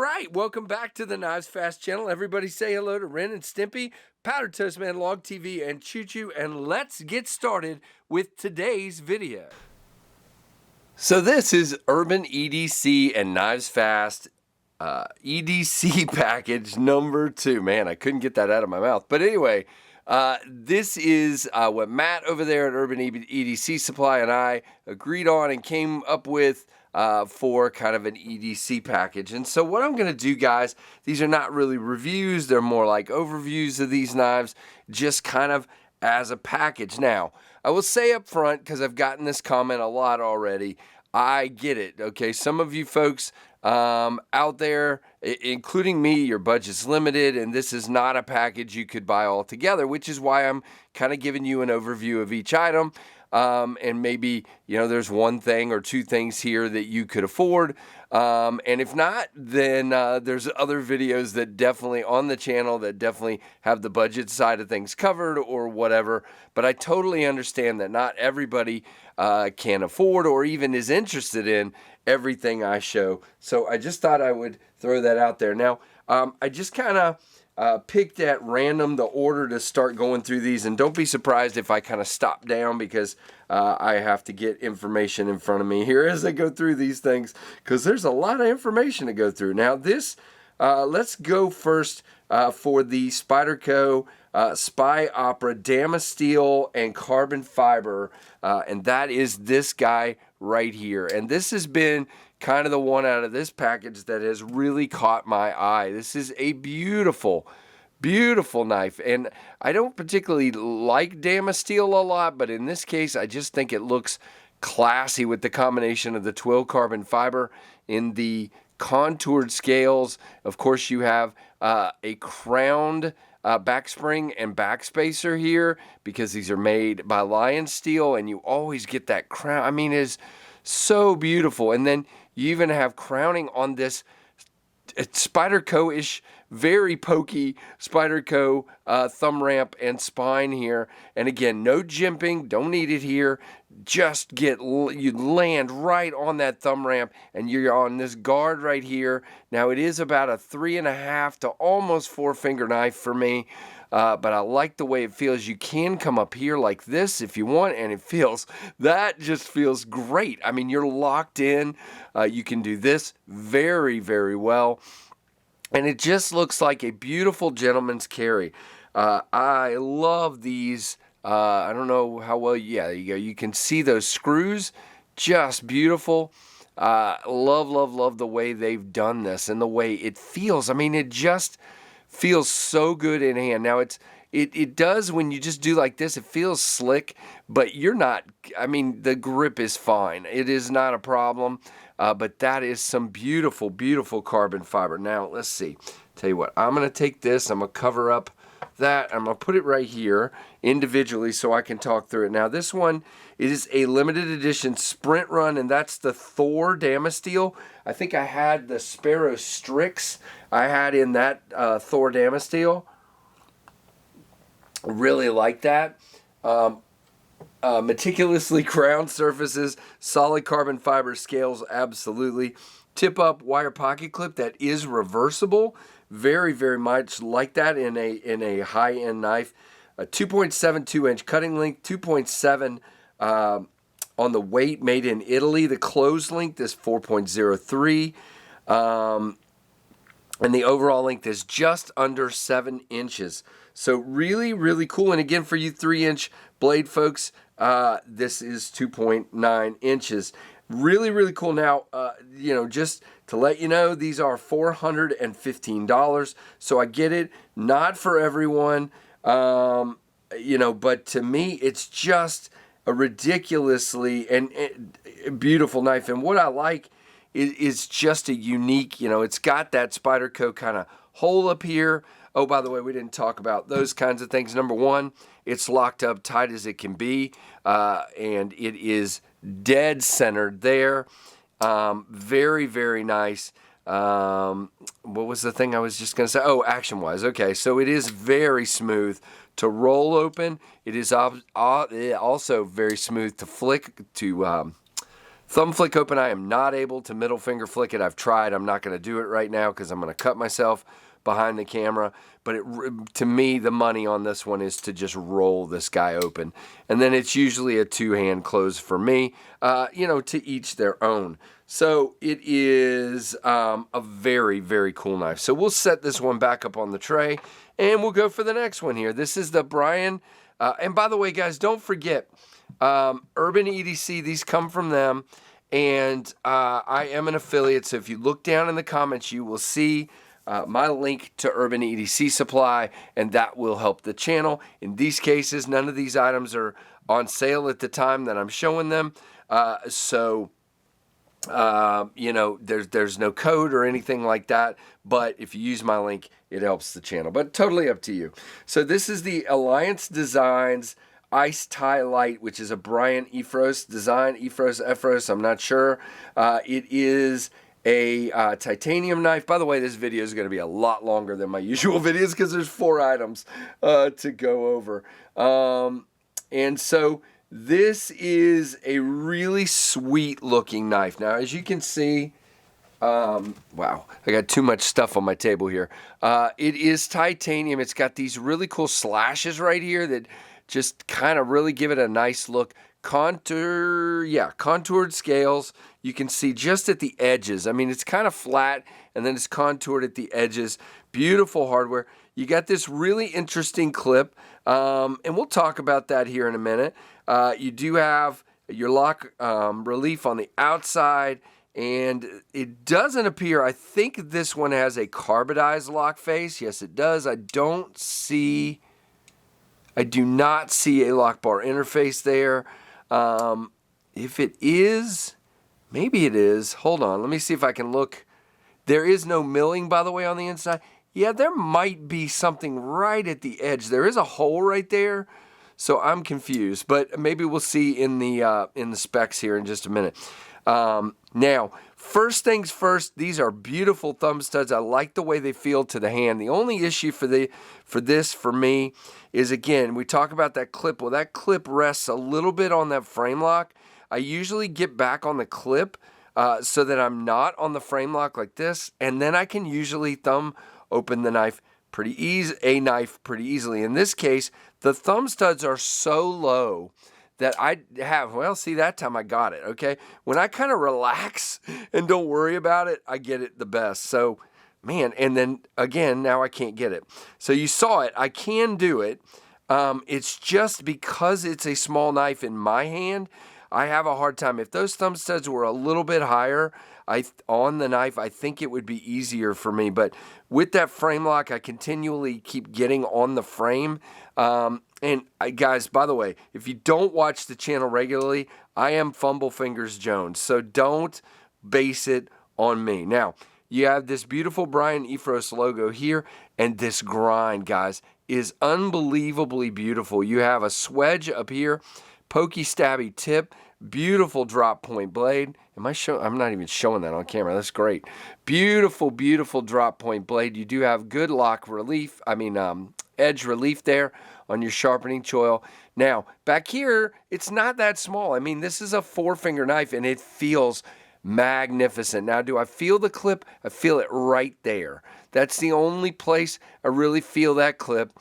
right, welcome back to the KnivesFAST channel. Everybody say hello to Ren and Stimpy, Powder Toast Man, Log TV, and Choo Choo, and let's get started with today's video. So this is Urban EDC and KnivesFAST EDC package number 2. Man, I couldn't get that out of my mouth. But anyway, this is what Matt over there at Urban EDC Supply and I agreed on and came up with for kind of an EDC package. And so what I'm going to do, guys, these are not really reviews. They're more like overviews of these knives, just kind of as a package. Now, I will say up front, because I've gotten this comment a lot already, I get it, okay? Some of you folks out there, including me, your budget's limited, and this is not a package you could buy all together, which is why I'm kind of giving you an overview of each item. And maybe, you know, there's one thing or two things here that you could afford. And if not, then there's other videos that definitely on the channel that definitely have the budget side of things covered or whatever. But I totally understand that not everybody can afford or even is interested in everything I show. So I just thought I would throw that out there. Now, I just kind of picked at random the order to start going through these, and don't be surprised if I kind of stop down because I have to get information in front of me here as I go through these things, because there's a lot of information to go through. Now this, let's go first for the Spyderco Spy Opera Damasteel and carbon fiber, and that is this guy right here. And this has been kind of the one out of this package that has really caught my eye. This is a beautiful, beautiful knife, and I don't particularly like Damasteel a lot, but in this case I just think it looks classy with the combination of the twill carbon fiber in the contoured scales. Of course, you have a crowned back spring and back spacer here because these are made by Lion Steel, and you always get that crown. I mean, it's so beautiful. And then you even have crowning on this Spyderco-ish, very pokey Spyderco thumb ramp and spine here. And again, no jimping, don't need it here. Just you land right on that thumb ramp, and you're on this guard right here. Now it is about a 3.5 to almost 4 finger knife for me. But I like the way it feels. You can come up here like this if you want, and that just feels great. I mean, you're locked in. You can do this very, very well. And it just looks like a beautiful gentleman's carry. I love these. I don't know how well, yeah, there you go. You can see those screws, just beautiful. Love, love, love the way they've done this and the way it feels. I mean, it just feels so good in hand. Now it does when you just do like this, it feels slick, but you're not, I mean, the grip is fine. It is not a problem, but that is some beautiful, beautiful carbon fiber. Now, let's see. Tell you what, I'm going to take this, I'm going to cover up that, I'm going to put it right here individually so I can talk through it. Now, this one is a limited edition sprint run, and that's the Thor Damasteel. I think I had the Sparrow Strix I had in that Thor Damasteel. Really like that. Meticulously crowned surfaces, solid carbon fiber scales, absolutely. Tip up wire pocket clip that is reversible. Very, very much like that in a high-end knife. A 2.72 inch cutting length, 2.7 on the weight, made in Italy. The closed length is 4.03. And the overall length is just under 7 inches. So really, really cool. And again, for you 3-inch blade folks, this is 2.9 inches. Really, really cool. Now, you know, just to let you know, these are $415. So I get it, not for everyone, you know, but to me, it's just a ridiculously and beautiful knife. And what I like is just a unique, you know, it's got that Spyderco kind of hole up here. Oh, by the way, we didn't talk about those kinds of things. Number one, it's locked up tight as it can be, and it is dead centered there. Very, very nice. What was the thing I was just going to say? Oh, action-wise. Okay, so it is very smooth to roll open. It is also very smooth to flick, to Thumb flick open, I am not able to middle finger flick it. I've tried. I'm not going to do it right now because I'm going to cut myself behind the camera. But to me, the money on this one is to just roll this guy open. And then it's usually a two-hand close for me, you know, to each their own. So it is a very, very cool knife. So we'll set this one back up on the tray and we'll go for the next one here. This is the Brian. And by the way, guys, don't forget, Urban EDC, these come from them, and I am an affiliate, so if you look down in the comments, you will see my link to Urban EDC Supply, and that will help the channel. In these cases, none of these items are on sale at the time that I'm showing them, you know, there's no code or anything like that, but if you use my link, it helps the channel, but totally up to you. So this is the Alliance Designs Ice Tie Light, which is a Brian Efros design, Efros, I'm not sure. It is a titanium knife. By the way, this video is going to be a lot longer than my usual videos because there's 4 items to go over. And so this is a really sweet looking knife. Now, as you can see, wow, I got too much stuff on my table here. It is titanium. It's got these really cool slashes right here that just kind of really give it a nice look. Contoured scales. You can see just at the edges. I mean, it's kind of flat and then it's contoured at the edges. Beautiful hardware. You got this really interesting clip, and we'll talk about that here in a minute. You do have your lock relief on the outside, and it doesn't appear, I think this one has a carbidized lock face. Yes, it does. I do not see a lock bar interface there. If it is, maybe it is. Hold on, let me see if I can look. There is no milling, by the way, on the inside. Yeah, there might be something right at the edge. There is a hole right there, so I'm confused. But maybe we'll see in the specs here in just a minute. Now, first things first, these are beautiful thumb studs. I like the way they feel to the hand. The only issue for this for me is, again, we talk about that clip. Well, that clip rests a little bit on that frame lock. I usually get back on the clip so that I'm not on the frame lock like this, and then I can usually thumb open the knife pretty easily. In this case, the thumb studs are so low that I have, well, see, that time I got it, okay? When I kind of relax and don't worry about it, I get it the best. So, man, and then, again, now I can't get it. So you saw it. I can do it. It's just because it's a small knife in my hand, I have a hard time. If those thumb studs were a little bit higher on the knife, I think it would be easier for me. But with that frame lock, I continually keep getting on the frame. Guys, by the way, if you don't watch the channel regularly, I am Fumble Fingers Jones, so don't base it on me. Now, you have this beautiful Brian Efros logo here, and this grind, guys, is unbelievably beautiful. You have a swedge up here, pokey stabby tip, beautiful drop point blade. I'm not even showing that on camera. That's great. Beautiful, beautiful drop point blade. You do have good lock relief, edge relief there on your sharpening choil. Now, back here, it's not that small. I mean, this is a 4-finger knife, and it feels magnificent. Now, do I feel the clip? I feel it right there. That's the only place I really feel that clip.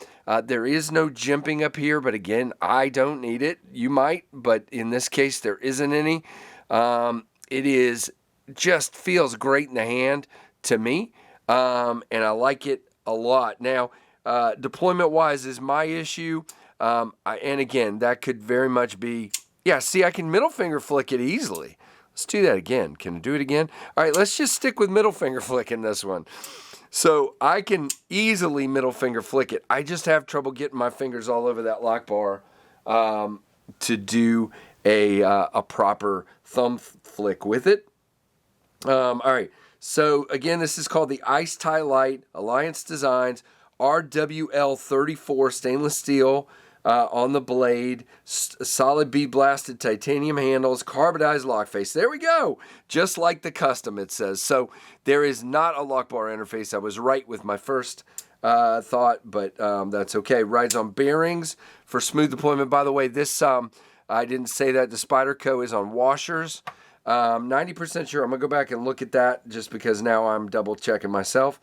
There is no jimping up here, but again, I don't need it. You might, but in this case, there isn't any. It is just feels great in the hand to me, and I like it a lot. Now, deployment-wise is my issue, and again, that could very much be, yeah, see, I can middle finger flick it easily. Let's do that again. Can I do it again? All right, let's just stick with middle finger flick in this one. So I can easily middle finger flick it. I just have trouble getting my fingers all over that lock bar to do a proper thumb flick with it. All right, so again, this is called the Ice Tie Light, Alliance Designs, RWL34 stainless steel on the blade, solid bead blasted titanium handles, carbidized lock face. There we go. Just like the custom, it says. So there is not a lock bar interface. I was right with my first thought, but that's okay. Rides on bearings for smooth deployment. By the way, this, I didn't say that. The Spyderco is on washers. 90% sure. I'm going to go back and look at that just because now I'm double checking myself.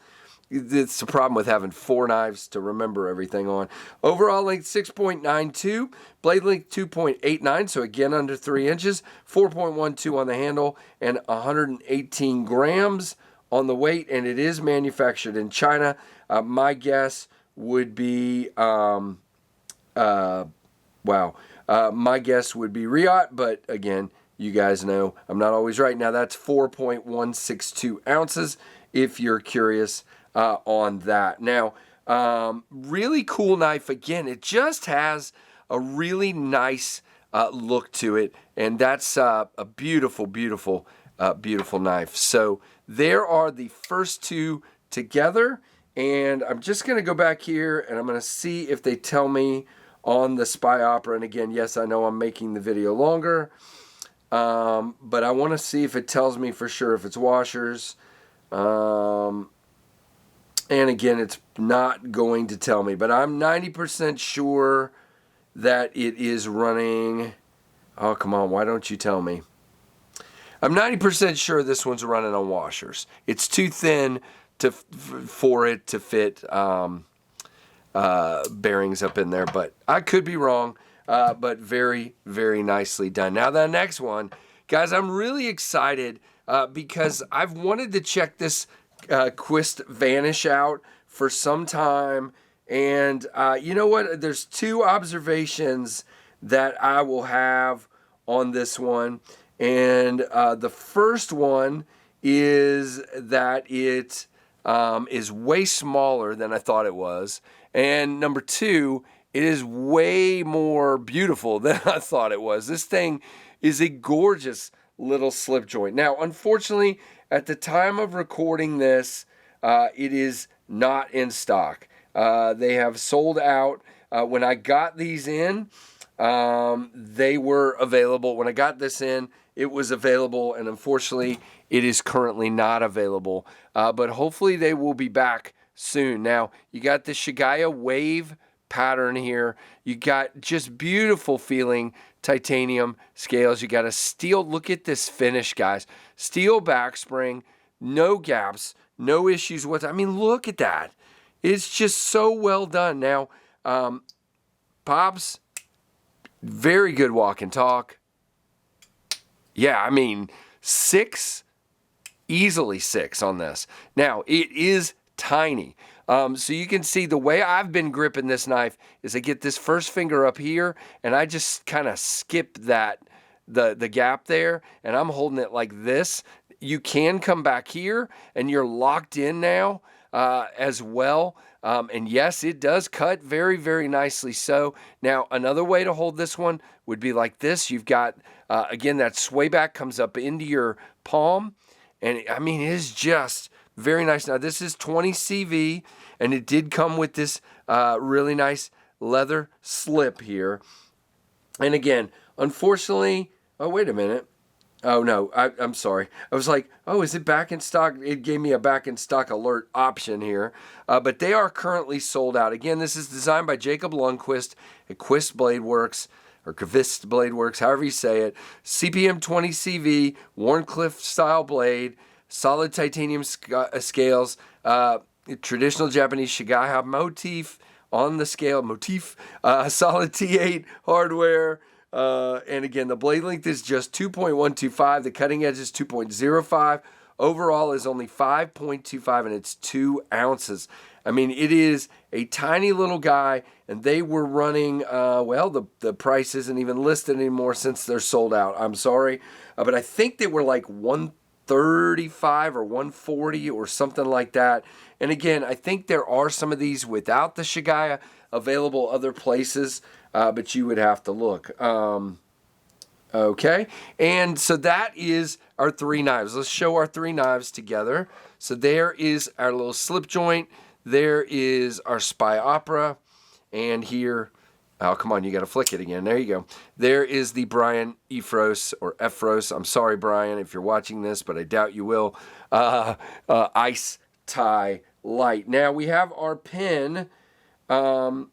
It's the problem with having 4 knives to remember everything on. Overall length 6.92, blade length 2.89, so again under 3 inches, 4.12 on the handle, and 118 grams on the weight, and it is manufactured in China. My guess would be, my guess would be Riot, but again, you guys know I'm not always right. Now that's 4.162 ounces if you're curious on that. Now, really cool knife. Again, it just has a really nice look to it, and that's a beautiful, beautiful, beautiful knife. So there are the first 2 together, and I'm just going to go back here and I'm going to see if they tell me on the Spy Opera. And again, yes, I know I'm making the video longer, but I want to see if it tells me for sure if it's washers. And again, it's not going to tell me, but I'm 90% sure that it is running. Oh, come on, why don't you tell me? I'm 90% sure this one's running on washers. It's too thin for it to fit bearings up in there, but I could be wrong, but very, very nicely done. Now, the next one, guys, I'm really excited because I've wanted to check this Quist Vanish out for some time, and you know what, there's 2 observations that I will have on this one, and the first one is that it is way smaller than I thought it was, and number 2, it is way more beautiful than I thought it was. This thing is a gorgeous little slip joint. Now, unfortunately, at the time of recording this, it is not in stock. They have sold out. When I got these in, they were available. When I got this in, it was available, and unfortunately, it is currently not available. But hopefully, they will be back soon. Now, you got the Seigaiha wave pattern here. You got just beautiful feeling titanium scales. You got a steel. Look at this finish, guys. Steel back spring, no gaps, no issues with. I mean, look at that. It's just so well done. Now, Pops, very good walk and talk. Yeah, I mean, 6, easily 6 on this. Now, it is tiny. So you can see the way I've been gripping this knife is I get this first finger up here and I just kind of skip that, the gap there, and I'm holding it like this. You can come back here and you're locked in now as well. And yes, it does cut very, very nicely. So now another way to hold this one would be like this. You've got, again, that sway back comes up into your palm. And I mean, it is just very nice. Now this is 20 CV, and it did come with this really nice leather slip here. And again, unfortunately, oh, wait a minute. Oh, no, I'm sorry. I was like, oh, is it back in stock? It gave me a back in stock alert option here. But they are currently sold out. Again, this is designed by Jacob Lundquist at Quist Blade Works, or Qvist Blade Works, however you say it. CPM 20 CV, Warncliffe style blade, solid titanium scales, traditional Japanese Seigaiha motif on the scale, solid T8 hardware. And again, the blade length is just 2.125. The cutting edge is 2.05. Overall is only 5.25, and it's 2 ounces. I mean, it is a tiny little guy, and they were running, the price isn't even listed anymore since they're sold out. I'm sorry. But I think they were like $135 or $140 or something like that. And again, I think there are some of these without the Seigaiha available other places, but you would have to look. Okay, and so that is our 3 knives. Let's show our 3 knives together. So there is our little slip joint. There is our Spy Opera. And here, oh, come on, you got to flick it again. There you go. There is the Brian Ephros, or Ephros. I'm sorry, Brian, if you're watching this, but I doubt you will. Ice Tie Light. Now, we have our pin, and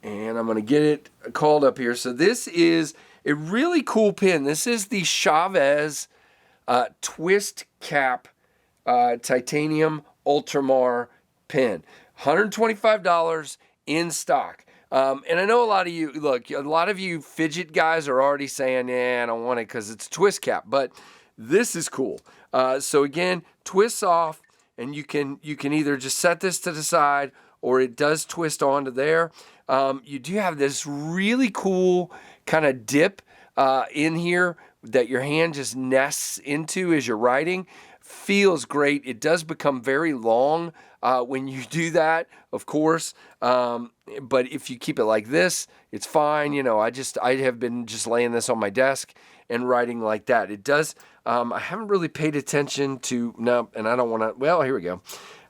I'm going to get it called up here. So this is a really cool pin. This is the Shires Twist Cap Titanium Ultramar pin. $125 in stock. And I know a lot of you, look, a lot of you fidget guys are already saying, yeah, I don't want it because it's a twist cap, but this is cool. So again, twists off, and you can either just set this to the side, or it does twist onto there. You do have this really cool kind of dip in here that your hand just nests into as you're writing. Feels great. It does become very long when you do that, of course. But if you keep it like this, it's fine. You know, I have been just laying this on my desk and writing like that. It does. I haven't really paid attention to, no, and I don't want to, well, here we go.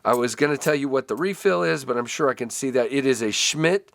I was going to tell you what the refill is, but I'm sure I can see that. It is a Schmidt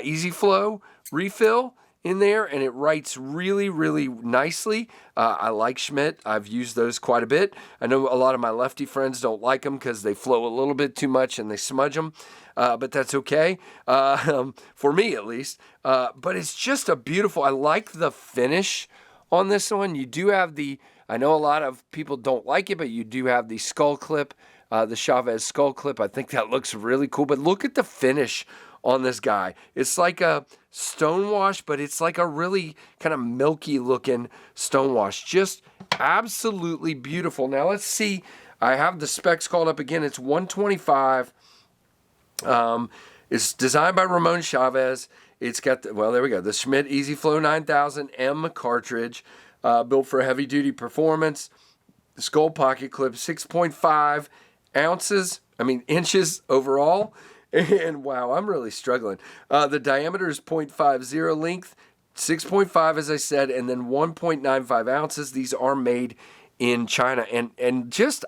Easy Flow refill in there, and it writes really, really nicely. I like Schmidt. I've used those quite a bit. I know a lot of my lefty friends don't like them because they flow a little bit too much and they smudge them, but that's okay, for me at least. But it's just a beautiful, I like the finish on this one. You do have the, I know a lot of people don't like it, but you do have the skull clip, the Chavez skull clip. I think that looks really cool, but look at the finish on this guy. It's like a stonewash, but it's like a really kind of milky looking stonewash. Just absolutely beautiful. Now let's see. I have the specs called up again. It's $125. It's designed by Ramon Chavez. It's got the, well, there we go. The Schmidt Easy Flow 9000 M cartridge, built for heavy duty performance. The skull pocket clip, 6.5 ounces. Inches overall. And wow, I'm really struggling. The diameter is 0.50, length 6.5, as I said, and then 1.95 ounces. These are made in China, and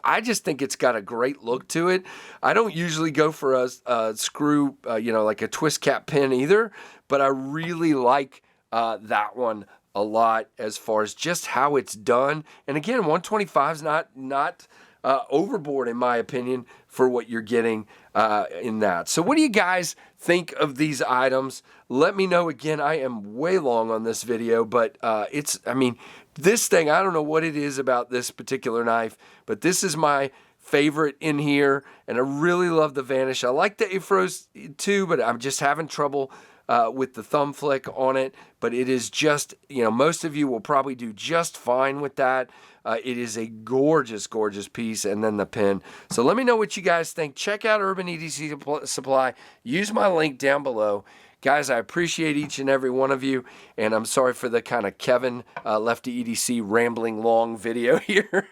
I just think it's got a great look to it. I don't usually go for a screw, like a twist cap pin either, but I really like that one a lot as far as just how it's done. And again, 125 is not overboard in my opinion for what you're getting in that. So what do you guys think of these items? Let me know. Again, I am way long on this video, but this thing, I don't know what it is about this particular knife, but this is my favorite in here, and I really love the Vanish. I like the Afros too, but I'm just having trouble with the thumb flick on it, but it is just, most of you will probably do just fine with that. It is a gorgeous, gorgeous piece, and then the pin. So let me know what you guys think. Check out Urban EDC Supply. Use my link down below. Guys, I appreciate each and every one of you, and I'm sorry for the kind of Kevin Lefty EDC rambling long video here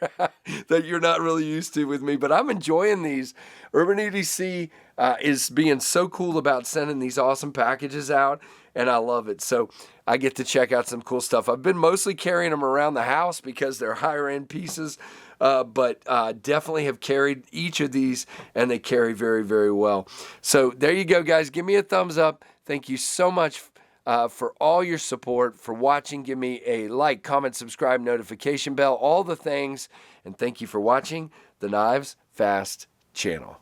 that you're not really used to with me, but I'm enjoying these. Urban EDC is being so cool about sending these awesome packages out, and I love it. So I get to check out some cool stuff. I've been mostly carrying them around the house because they're higher end pieces, but definitely have carried each of these, and they carry very, very well. So there you go, guys. Give me a thumbs up. Thank you so much for all your support, for watching. Give me a like, comment, subscribe, notification bell, all the things. And thank you for watching the Knives Fast channel.